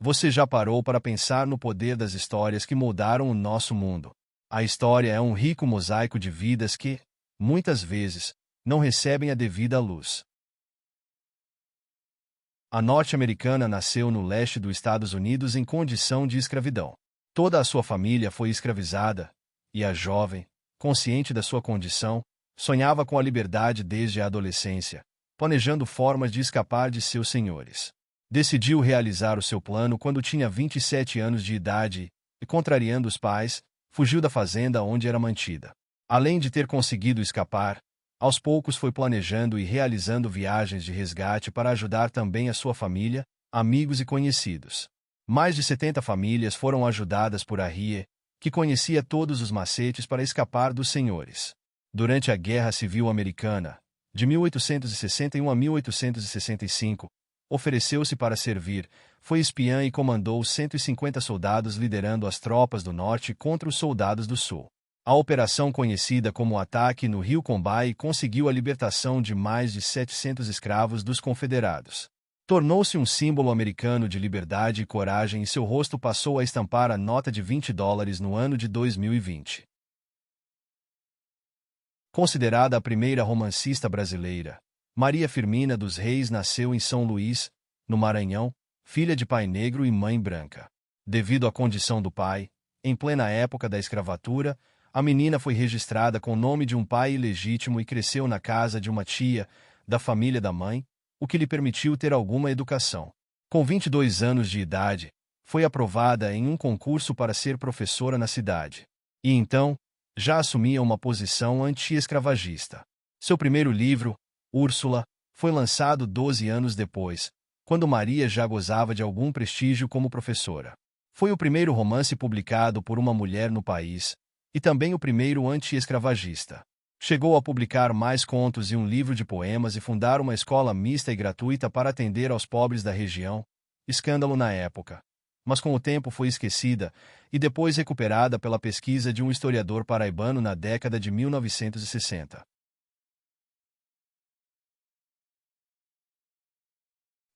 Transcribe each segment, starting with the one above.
Você já parou para pensar no poder das histórias que moldaram o nosso mundo? A história é um rico mosaico de vidas que, muitas vezes, não recebem a devida luz. A norte-americana nasceu no leste dos Estados Unidos em condição de escravidão. Toda a sua família foi escravizada, e a jovem, consciente da sua condição, sonhava com a liberdade desde a adolescência, planejando formas de escapar de seus senhores. Decidiu realizar o seu plano quando tinha 27 anos de idade e, contrariando os pais, fugiu da fazenda onde era mantida. Além de ter conseguido escapar, aos poucos foi planejando e realizando viagens de resgate para ajudar também a sua família, amigos e conhecidos. Mais de 70 famílias foram ajudadas por Harriet, que conhecia todos os macetes para escapar dos senhores. Durante a Guerra Civil Americana, de 1861 a 1865, ofereceu-se para servir, foi espiã e comandou 150 soldados liderando as tropas do Norte contra os soldados do Sul. A operação conhecida como o Ataque no Rio Combahee conseguiu a libertação de mais de 700 escravos dos confederados. Tornou-se um símbolo americano de liberdade e coragem e seu rosto passou a estampar a nota de $20 no ano de 2020. Considerada a primeira romancista brasileira, Maria Firmina dos Reis nasceu em São Luís, no Maranhão, filha de pai negro e mãe branca. Devido à condição do pai, em plena época da escravatura, a menina foi registrada com o nome de um pai ilegítimo e cresceu na casa de uma tia, da família da mãe, o que lhe permitiu ter alguma educação. Com 22 anos de idade, foi aprovada em um concurso para ser professora na cidade. E então, já assumia uma posição anti-escravagista. Seu primeiro livro, Úrsula, foi lançado 12 anos depois, quando Maria já gozava de algum prestígio como professora. Foi o primeiro romance publicado por uma mulher no país, e também o primeiro anti-escravagista. Chegou a publicar mais contos e um livro de poemas e fundar uma escola mista e gratuita para atender aos pobres da região, escândalo na época. Mas com o tempo foi esquecida e depois recuperada pela pesquisa de um historiador paraibano na década de 1960.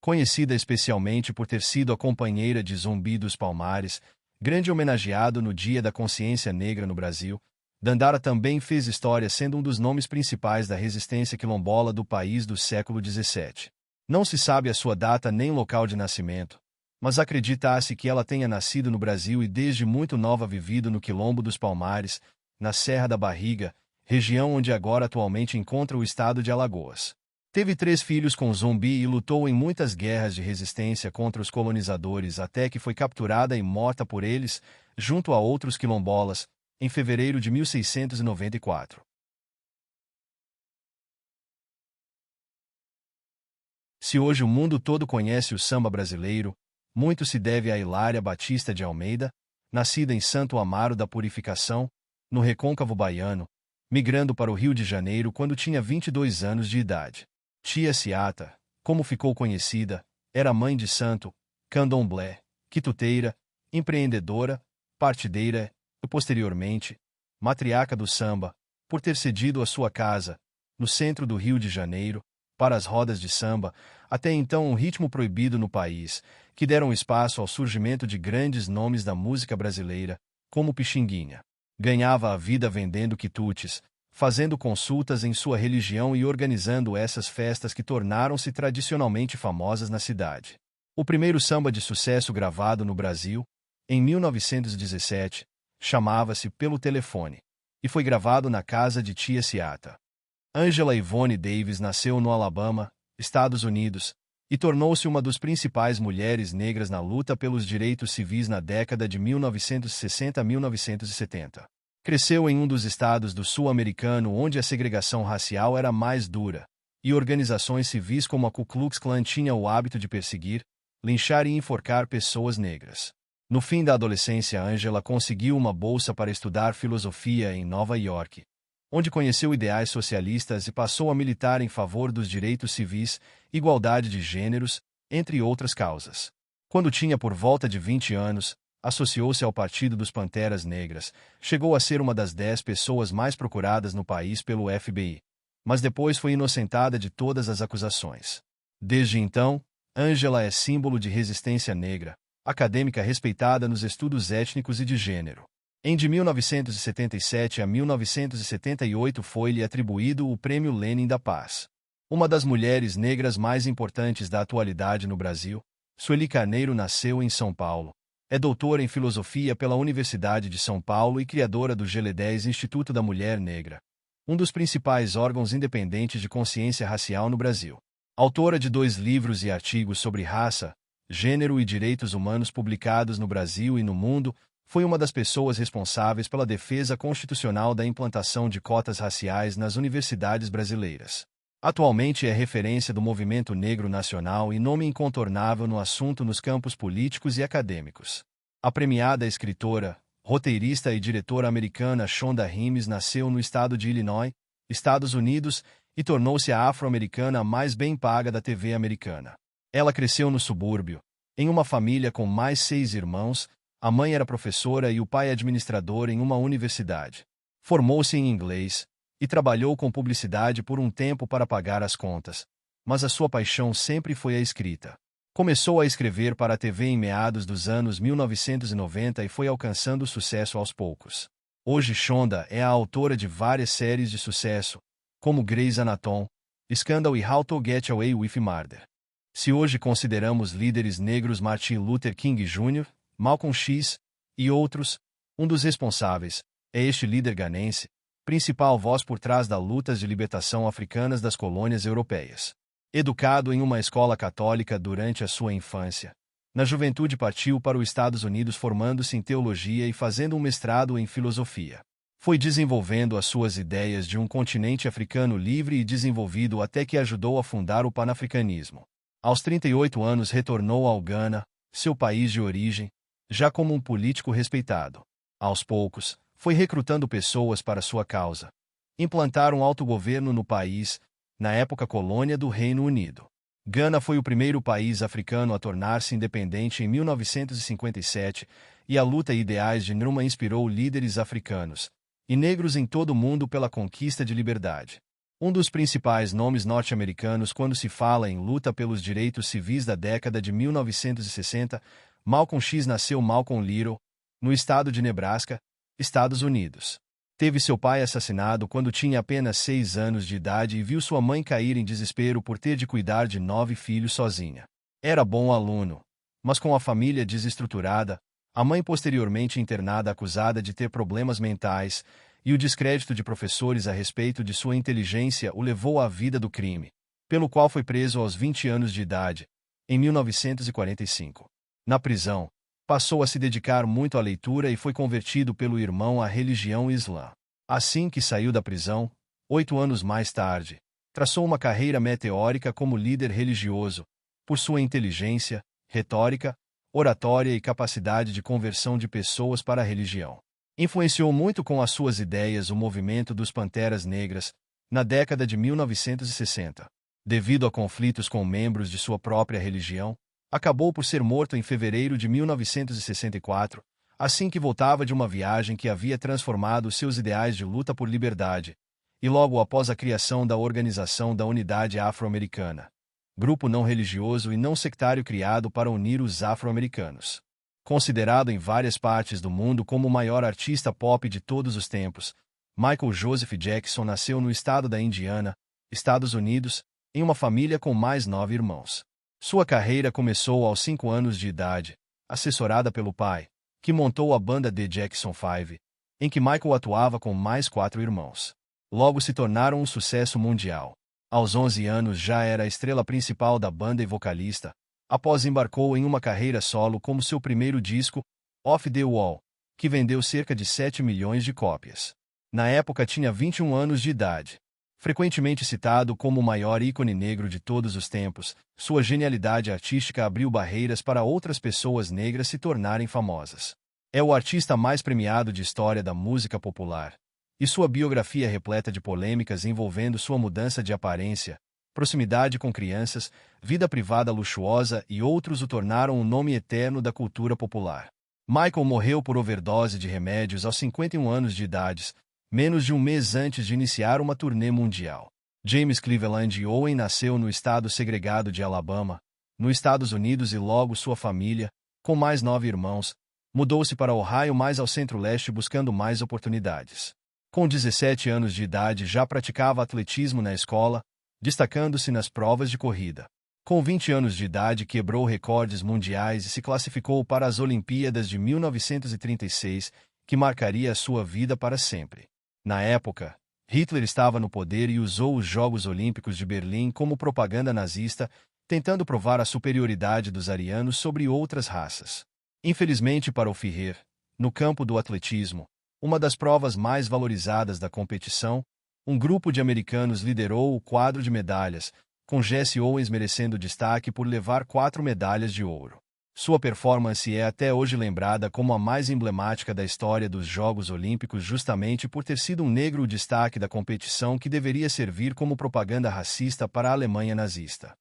Conhecida especialmente por ter sido a companheira de Zumbi dos Palmares, grande homenageado no Dia da Consciência Negra no Brasil, Dandara também fez história sendo um dos nomes principais da resistência quilombola do país do século XVII. Não se sabe a sua data nem local de nascimento, mas acredita-se que ela tenha nascido no Brasil e desde muito nova vivido no Quilombo dos Palmares, na Serra da Barriga, região onde agora atualmente encontra o estado de Alagoas. Teve 3 filhos com Zumbi e lutou em muitas guerras de resistência contra os colonizadores até que foi capturada e morta por eles, junto a outros quilombolas, em fevereiro de 1694. Se hoje o mundo todo conhece o samba brasileiro, muito se deve a Hilária Batista de Almeida, nascida em Santo Amaro da Purificação, no Recôncavo Baiano, migrando para o Rio de Janeiro quando tinha 22 anos de idade. Tia Ciata, como ficou conhecida, era mãe de santo, candomblé, quituteira, empreendedora, partideira e, posteriormente, matriarca do samba, por ter cedido a sua casa, no centro do Rio de Janeiro, para as rodas de samba, até então um ritmo proibido no país, que deram espaço ao surgimento de grandes nomes da música brasileira, como Pixinguinha. Ganhava a vida vendendo quitutes, fazendo consultas em sua religião e organizando essas festas que tornaram-se tradicionalmente famosas na cidade. O primeiro samba de sucesso gravado no Brasil, em 1917, chamava-se Pelo Telefone, e foi gravado na casa de Tia Ciata. Angela Yvonne Davis nasceu no Alabama, Estados Unidos, e tornou-se uma das principais mulheres negras na luta pelos direitos civis na década de 1960 a 1970. Cresceu em um dos estados do sul americano onde a segregação racial era mais dura, e organizações civis como a Ku Klux Klan tinham o hábito de perseguir, linchar e enforcar pessoas negras. No fim da adolescência, Angela conseguiu uma bolsa para estudar filosofia em Nova York, onde conheceu ideais socialistas e passou a militar em favor dos direitos civis, igualdade de gêneros, entre outras causas. Quando tinha por volta de 20 anos, associou-se ao Partido dos Panteras Negras, chegou a ser uma das 10 pessoas mais procuradas no país pelo FBI, mas depois foi inocentada de todas as acusações. Desde então, Angela é símbolo de resistência negra, acadêmica respeitada nos estudos étnicos e de gênero. De 1977 a 1978 foi-lhe atribuído o Prêmio Lenin da Paz. Uma das mulheres negras mais importantes da atualidade no Brasil, Sueli Carneiro nasceu em São Paulo. É doutora em filosofia pela Universidade de São Paulo e criadora do GLE10 Instituto da Mulher Negra, um dos principais órgãos independentes de consciência racial no Brasil. Autora de 2 livros e artigos sobre raça, gênero e direitos humanos publicados no Brasil e no mundo, foi uma das pessoas responsáveis pela defesa constitucional da implantação de cotas raciais nas universidades brasileiras. Atualmente é referência do movimento negro nacional e nome incontornável no assunto nos campos políticos e acadêmicos. A premiada escritora, roteirista e diretora americana Shonda Rhimes nasceu no estado de Illinois, Estados Unidos, e tornou-se a afro-americana mais bem paga da TV americana. Ela cresceu no subúrbio, em uma família com mais 6 irmãos. A mãe era professora e o pai administrador em uma universidade. Formou-se em inglês e trabalhou com publicidade por um tempo para pagar as contas, mas a sua paixão sempre foi a escrita. Começou a escrever para a TV em meados dos anos 1990 e foi alcançando sucesso aos poucos. Hoje Shonda é a autora de várias séries de sucesso, como Grey's Anatomy, Scandal e How to Get Away with Murder. Se hoje consideramos líderes negros Martin Luther King Jr., Malcolm X e outros, um dos responsáveis é este líder ganense, principal voz por trás das lutas de libertação africanas das colônias europeias. Educado em uma escola católica durante a sua infância, na juventude partiu para os Estados Unidos formando-se em teologia e fazendo um mestrado em filosofia. Foi desenvolvendo as suas ideias de um continente africano livre e desenvolvido até que ajudou a fundar o panafricanismo. Aos 38 anos retornou ao Ghana, seu país de origem, já como um político respeitado. Aos poucos, foi recrutando pessoas para sua causa. Implantaram autogoverno no país, na época colônia do Reino Unido. Gana foi o primeiro país africano a tornar-se independente em 1957, e a luta e ideais de Nkrumah inspirou líderes africanos e negros em todo o mundo pela conquista de liberdade. Um dos principais nomes norte-americanos quando se fala em luta pelos direitos civis da década de 1960, Malcolm X nasceu Malcolm Little, no estado de Nebraska, Estados Unidos. Teve seu pai assassinado quando tinha apenas 6 anos de idade e viu sua mãe cair em desespero por ter de cuidar de 9 filhos sozinha. Era bom aluno, mas com a família desestruturada, a mãe posteriormente internada acusada de ter problemas mentais, e o descrédito de professores a respeito de sua inteligência o levou à vida do crime, pelo qual foi preso aos 20 anos de idade, em 1945. Na prisão, passou a se dedicar muito à leitura e foi convertido pelo irmão à religião islã. Assim que saiu da prisão, 8 anos mais tarde, traçou uma carreira meteórica como líder religioso, por sua inteligência, retórica, oratória e capacidade de conversão de pessoas para a religião. Influenciou muito com as suas ideias o movimento dos Panteras Negras, na década de 1960. Devido a conflitos com membros de sua própria religião, acabou por ser morto em fevereiro de 1964, assim que voltava de uma viagem que havia transformado seus ideais de luta por liberdade, e logo após a criação da Organização da Unidade Afro-Americana, grupo não religioso e não sectário criado para unir os afro-americanos. Considerado em várias partes do mundo como o maior artista pop de todos os tempos, Michael Joseph Jackson nasceu no estado da Indiana, Estados Unidos, em uma família com mais 9 irmãos. Sua carreira começou aos 5 anos de idade, assessorada pelo pai, que montou a banda The Jackson 5, em que Michael atuava com mais 4 irmãos. Logo se tornaram um sucesso mundial. Aos 11 anos já era a estrela principal da banda e vocalista. Após embarcou em uma carreira solo como seu primeiro disco, Off the Wall, que vendeu cerca de 7 milhões de cópias. Na época tinha 21 anos de idade. Frequentemente citado como o maior ícone negro de todos os tempos, sua genialidade artística abriu barreiras para outras pessoas negras se tornarem famosas. É o artista mais premiado de história da música popular, e sua biografia é repleta de polêmicas envolvendo sua mudança de aparência, proximidade com crianças, vida privada luxuosa e outros o tornaram um nome eterno da cultura popular. Michael morreu por overdose de remédios aos 51 anos de idade, menos de um mês antes de iniciar uma turnê mundial. James Cleveland Owen nasceu no estado segregado de Alabama, nos Estados Unidos e logo sua família, Com mais 9 irmãos, mudou-se para Ohio mais ao centro-leste buscando mais oportunidades. Com 17 anos de idade já praticava atletismo na escola, destacando-se nas provas de corrida. Com 20 anos de idade quebrou recordes mundiais e se classificou para as Olimpíadas de 1936, que marcaria a sua vida para sempre. Na época, Hitler estava no poder e usou os Jogos Olímpicos de Berlim como propaganda nazista, tentando provar a superioridade dos arianos sobre outras raças. Infelizmente para o Führer, no campo do atletismo, uma das provas mais valorizadas da competição, um grupo de americanos liderou o quadro de medalhas, com Jesse Owens merecendo destaque por levar 4 medalhas de ouro. Sua performance é até hoje lembrada como a mais emblemática da história dos Jogos Olímpicos justamente por ter sido um negro o destaque da competição que deveria servir como propaganda racista para a Alemanha nazista.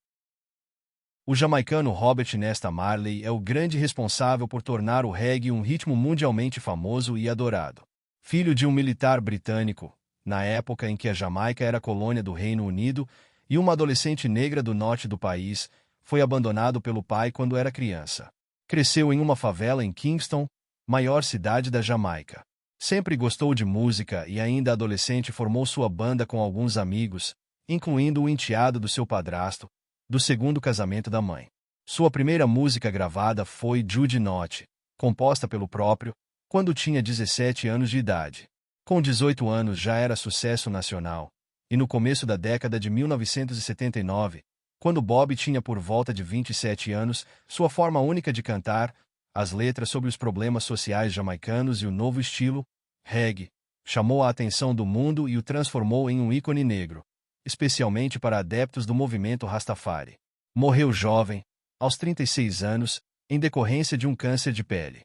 O jamaicano Robert Nesta Marley é o grande responsável por tornar o reggae um ritmo mundialmente famoso e adorado. Filho de um militar britânico, na época em que a Jamaica era colônia do Reino Unido, e uma adolescente negra do norte do país, foi abandonado pelo pai quando era criança. Cresceu em uma favela em Kingston, maior cidade da Jamaica. Sempre gostou de música e ainda adolescente formou sua banda com alguns amigos, incluindo o enteado do seu padrasto, do segundo casamento da mãe. Sua primeira música gravada foi Judy Not, composta pelo próprio, quando tinha 17 anos de idade. Com 18 anos já era sucesso nacional, e no começo da década de 1979, quando Bob tinha por volta de 27 anos, sua forma única de cantar, as letras sobre os problemas sociais jamaicanos e o novo estilo, reggae, chamou a atenção do mundo e o transformou em um ícone negro, especialmente para adeptos do movimento Rastafari. Morreu jovem, aos 36 anos, em decorrência de um câncer de pele.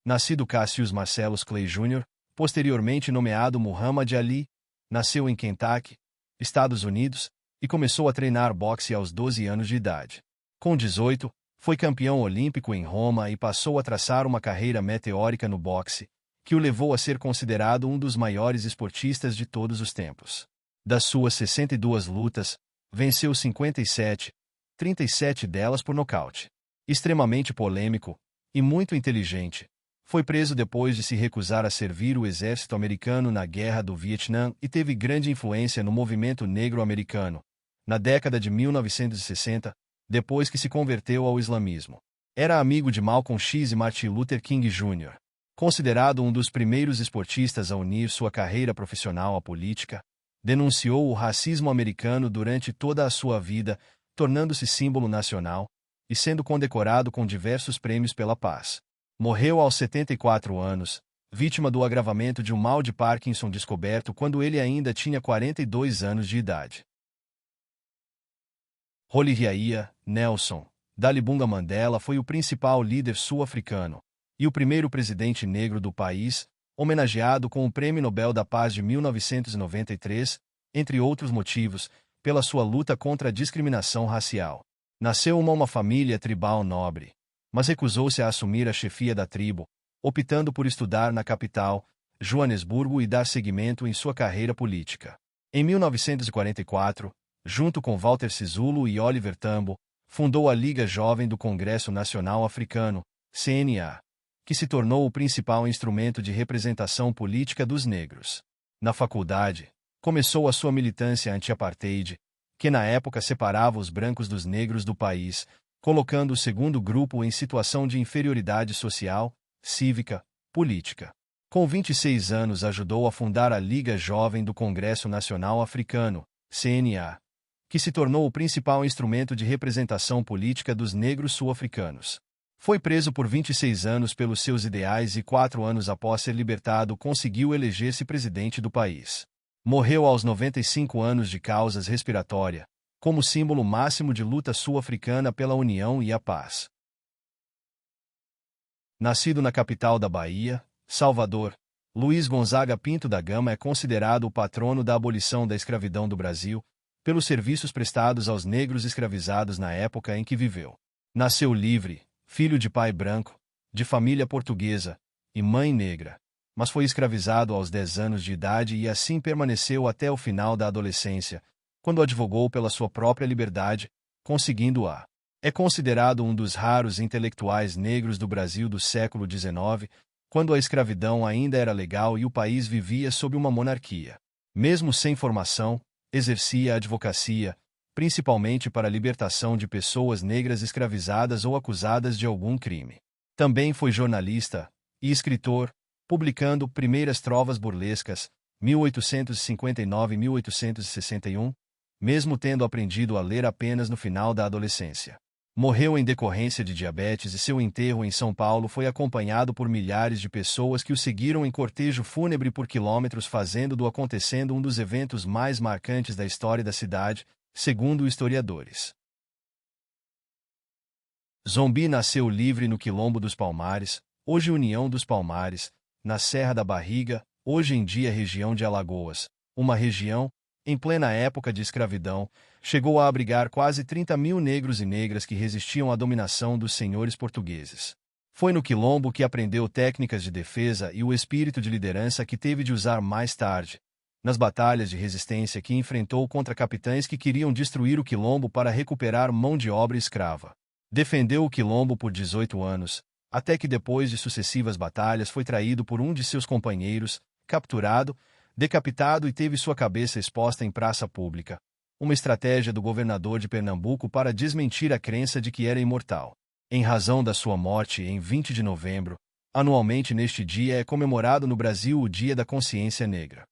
Nascido Cassius Marcellus Clay Jr., posteriormente nomeado Muhammad Ali, nasceu em Kentucky, Estados Unidos, e começou a treinar boxe aos 12 anos de idade. Com 18, foi campeão olímpico em Roma e passou a traçar uma carreira meteórica no boxe, que o levou a ser considerado um dos maiores esportistas de todos os tempos. Das suas 62 lutas, venceu 57, 37 delas por nocaute. Extremamente polêmico e muito inteligente, foi preso depois de se recusar a servir o exército americano na Guerra do Vietnã e teve grande influência no movimento negro americano, na década de 1960, depois que se converteu ao islamismo. Era amigo de Malcolm X e Martin Luther King Jr. Considerado um dos primeiros esportistas a unir sua carreira profissional à política, denunciou o racismo americano durante toda a sua vida, tornando-se símbolo nacional e sendo condecorado com diversos prêmios pela paz. Morreu aos 74 anos, vítima do agravamento de um mal de Parkinson descoberto quando ele ainda tinha 42 anos de idade. Rolihlahla Nelson Dalibunga Mandela foi o principal líder sul-africano e o primeiro presidente negro do país, homenageado com o Prêmio Nobel da Paz de 1993, entre outros motivos, pela sua luta contra a discriminação racial. Nasceu em uma família tribal nobre, mas recusou-se a assumir a chefia da tribo, optando por estudar na capital, Joanesburgo, e dar seguimento em sua carreira política. Em 1944, junto com Walter Sisulu e Oliver Tambo, fundou a Liga Jovem do Congresso Nacional Africano, CNA, que se tornou o principal instrumento de representação política dos negros. Na faculdade, começou a sua militância anti-apartheid, que na época separava os brancos dos negros do país, colocando o segundo grupo em situação de inferioridade social, cívica, política. Com 26 anos ajudou a fundar a Liga Jovem do Congresso Nacional Africano, CNA, que se tornou o principal instrumento de representação política dos negros sul-africanos. Foi preso por 26 anos pelos seus ideais e 4 anos após ser libertado conseguiu eleger-se presidente do país. Morreu aos 95 anos de causas respiratórias, como símbolo máximo de luta sul-africana pela união e a paz. Nascido na capital da Bahia, Salvador, Luiz Gonzaga Pinto da Gama é considerado o patrono da abolição da escravidão do Brasil, pelos serviços prestados aos negros escravizados na época em que viveu. Nasceu livre, filho de pai branco, de família portuguesa e mãe negra, mas foi escravizado aos 10 anos de idade e assim permaneceu até o final da adolescência, quando advogou pela sua própria liberdade, conseguindo-a. É considerado um dos raros intelectuais negros do Brasil do século XIX, quando a escravidão ainda era legal e o país vivia sob uma monarquia. Mesmo sem formação, exercia a advocacia, principalmente para a libertação de pessoas negras escravizadas ou acusadas de algum crime. Também foi jornalista e escritor, publicando Primeiras Trovas Burlescas, 1859-1861, mesmo tendo aprendido a ler apenas no final da adolescência. Morreu em decorrência de diabetes e seu enterro em São Paulo foi acompanhado por milhares de pessoas que o seguiram em cortejo fúnebre por quilômetros, fazendo do acontecendo um dos eventos mais marcantes da história da cidade, segundo historiadores. Zombi nasceu livre no Quilombo dos Palmares, hoje União dos Palmares, na Serra da Barriga, hoje em dia região de Alagoas, uma região, em plena época de escravidão, chegou a abrigar quase 30.000 negros e negras que resistiam à dominação dos senhores portugueses. Foi no Quilombo que aprendeu técnicas de defesa e o espírito de liderança que teve de usar mais tarde, nas batalhas de resistência que enfrentou contra capitães que queriam destruir o Quilombo para recuperar mão de obra escrava. Defendeu o Quilombo por 18 anos, até que depois de sucessivas batalhas foi traído por um de seus companheiros, capturado, decapitado e teve sua cabeça exposta em praça pública, uma estratégia do governador de Pernambuco para desmentir a crença de que era imortal. Em razão da sua morte em 20 de novembro, anualmente neste dia é comemorado no Brasil o Dia da Consciência Negra.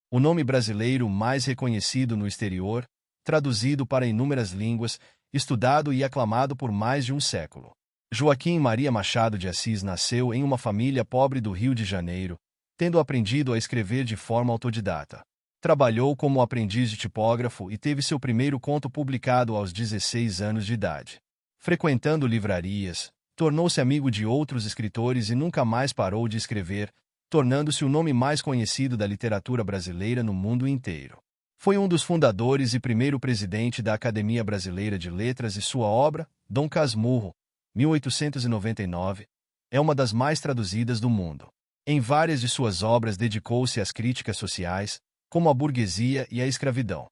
O nome brasileiro mais reconhecido no exterior, traduzido para inúmeras línguas, estudado e aclamado por mais de um século. Joaquim Maria Machado de Assis nasceu em uma família pobre do Rio de Janeiro, tendo aprendido a escrever de forma autodidata. Trabalhou como aprendiz de tipógrafo e teve seu primeiro conto publicado aos 16 anos de idade. Frequentando livrarias, tornou-se amigo de outros escritores e nunca mais parou de escrever, tornando-se o nome mais conhecido da literatura brasileira no mundo inteiro. Foi um dos fundadores e primeiro presidente da Academia Brasileira de Letras e sua obra, Dom Casmurro, 1899, é uma das mais traduzidas do mundo. Em várias de suas obras dedicou-se às críticas sociais, como a burguesia e a escravidão.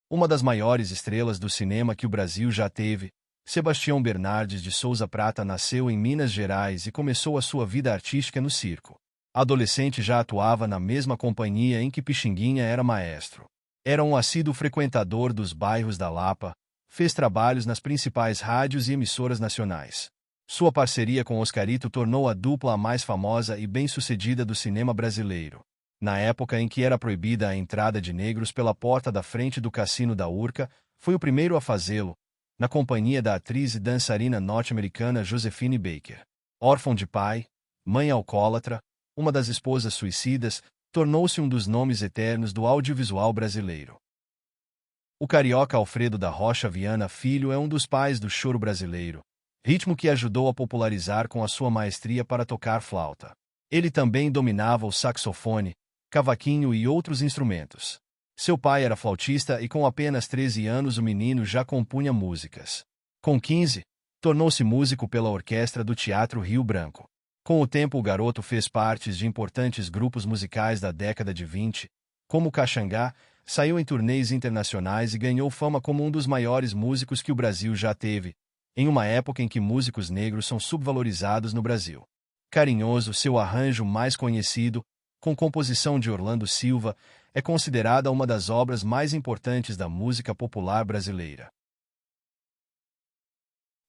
Uma das maiores estrelas do cinema que o Brasil já teve, Sebastião Bernardes de Souza Prata nasceu em Minas Gerais e começou a sua vida artística no circo. Adolescente já atuava na mesma companhia em que Pixinguinha era maestro. Era um assíduo frequentador dos bairros da Lapa, fez trabalhos nas principais rádios e emissoras nacionais. Sua parceria com Oscarito tornou a dupla a mais famosa e bem-sucedida do cinema brasileiro. Na época em que era proibida a entrada de negros pela porta da frente do Cassino da Urca, foi o primeiro a fazê-lo, na companhia da atriz e dançarina norte-americana Josephine Baker. Órfão de pai, mãe alcoólatra, uma das esposas suicidas, tornou-se um dos nomes eternos do audiovisual brasileiro. O carioca Alfredo da Rocha Viana Filho é um dos pais do choro brasileiro, ritmo que ajudou a popularizar com a sua maestria para tocar flauta. Ele também dominava o saxofone, cavaquinho e outros instrumentos. Seu pai era flautista e com apenas 13 anos o menino já compunha músicas. Com 15, tornou-se músico pela orquestra do Teatro Rio Branco. Com o tempo o garoto fez parte de importantes grupos musicais da década de 20, como o Caxangá, saiu em turnês internacionais e ganhou fama como um dos maiores músicos que o Brasil já teve, em uma época em que músicos negros são subvalorizados no Brasil. Carinhoso, seu arranjo mais conhecido, com composição de Orlando Silva, é considerada uma das obras mais importantes da música popular brasileira.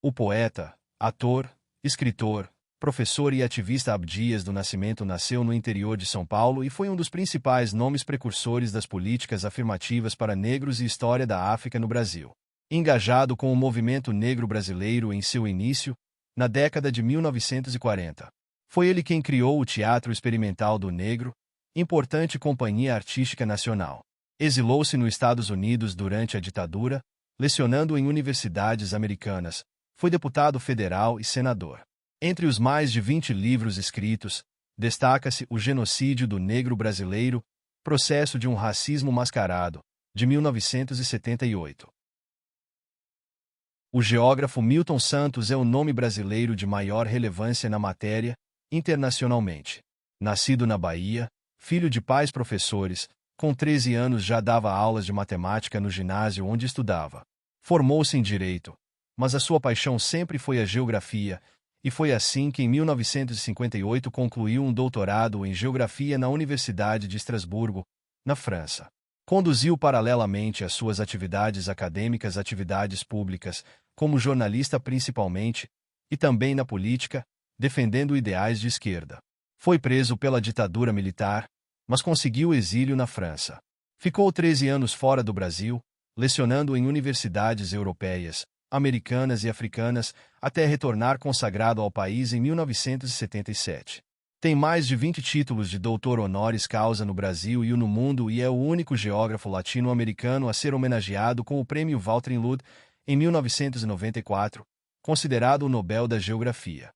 O poeta, ator, escritor, professor e ativista Abdias do Nascimento nasceu no interior de São Paulo e foi um dos principais nomes precursores das políticas afirmativas para negros e história da África no Brasil. Engajado com o movimento negro brasileiro em seu início, na década de 1940. Foi ele quem criou o Teatro Experimental do Negro, importante companhia artística nacional. Exilou-se nos Estados Unidos durante a ditadura, lecionando em universidades americanas, foi deputado federal e senador. Entre os mais de 20 livros escritos, destaca-se O Genocídio do Negro Brasileiro, Processo de um Racismo Mascarado, de 1978. O geógrafo Milton Santos é o nome brasileiro de maior relevância na matéria, internacionalmente. Nascido na Bahia, filho de pais professores, Com 13 anos já dava aulas de matemática no ginásio onde estudava. Formou-se em Direito, mas a sua paixão sempre foi a geografia, e foi assim que em 1958 concluiu um doutorado em Geografia na Universidade de Estrasburgo, na França. Conduziu paralelamente às suas atividades acadêmicas atividades públicas, como jornalista principalmente, e também na política, defendendo ideais de esquerda. Foi preso pela ditadura militar, mas conseguiu exílio na França. Ficou 13 anos fora do Brasil, lecionando em universidades europeias, americanas e africanas, até retornar consagrado ao país em 1977. Tem mais de 20 títulos de doutor honoris causa no Brasil e no mundo e é o único geógrafo latino-americano a ser homenageado com o Prêmio Walter Lud, em 1994, considerado o Nobel da Geografia.